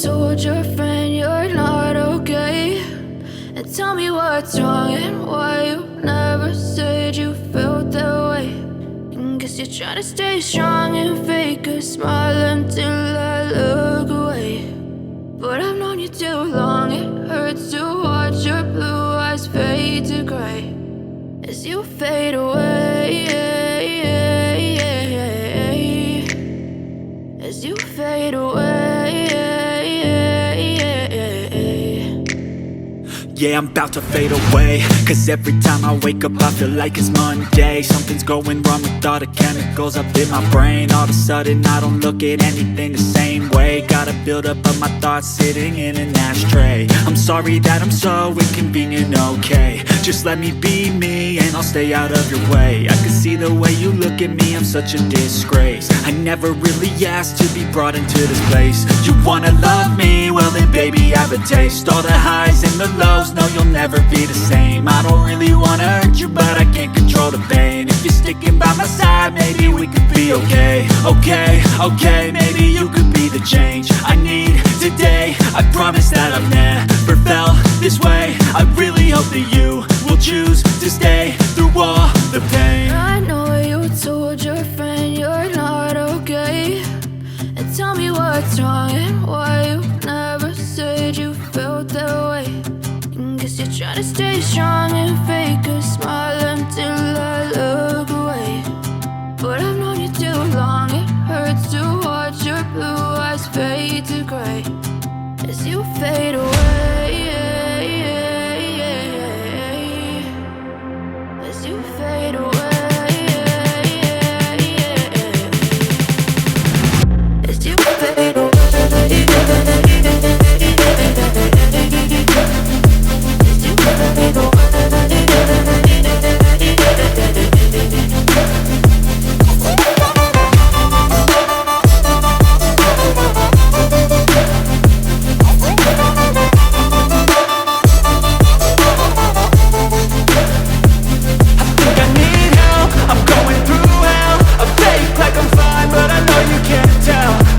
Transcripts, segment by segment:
told your friend you're not okay, and tell me what's wrong and why you never said you felt that way. And guess you're trying to stay strong and fake a smile until I look away. But I've known you too long, it hurts to watch your blue eyes fade to gray as you fade away, as you fade away. Yeah, I'm about to fade away, cause every time I wake up I feel like it's Monday. Something's going wrong with all the chemicals up in my brain. All of a sudden I don't look at anything the same way. Gotta build up of my thoughts sitting in an ashtray. I'm sorry that I'm so inconvenient, okay. Just let me be me and I'll stay out of your way. I can see the way you look at me, I'm such a disgrace. I never really asked to be brought into this place. You wanna love me? Well then baby I have a taste. All the highs and the lows, no you'll never be the same. I don't really wanna hurt you but I can't control the pain. If you're sticking by my side maybe we could be okay. Okay, maybe you could be the change I need today. I promise that I've never felt this way. I really hope that you will choose to stay through all the pain. I know you told your friend you're not okay, and tell me what's wrong and why you never said you felt that way. And guess you're trying to stay strong and fake a smile until I look away. But I've known you too long, it hurts to watch your blue eyes fade to gray as you fade away, as you fade away, as you fade away.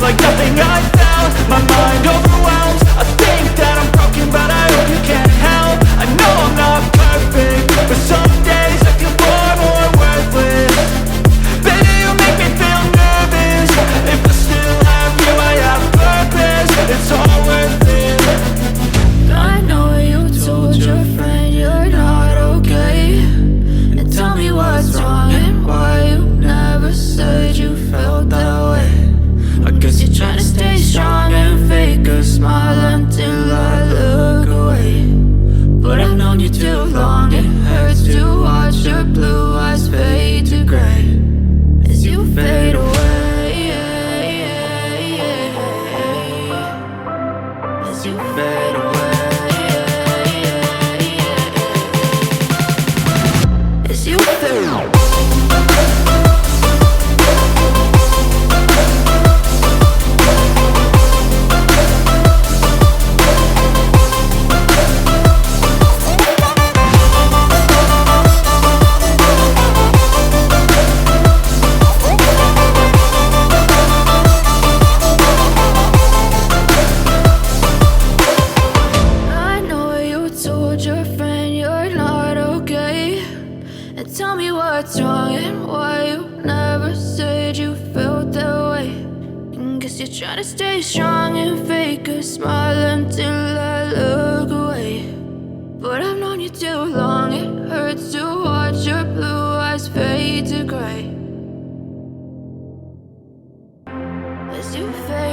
Like nothing I felt, my mind overwhelmed. I think that I'm broken, but I hope you can't help. I know I'm not perfect, but some days I feel far more worthless. Baby, you make me feel nervous. If I still have you, I have purpose. It's all worth it. I know you told your friend you're not okay, and tell me what's wrong and why you never said you felt that way. I guess you're trying to stay strong and fake a smile until I look away. But I've known you too long, it hurts to watch your blue eyes fade to gray as you fade away, as you fade away, as you fade away. Tell me what's wrong and why you never said you felt that way. And guess you're trying to stay strong and fake a smile until I look away. But I've known you too long, it hurts to watch your blue eyes fade to gray as you fade.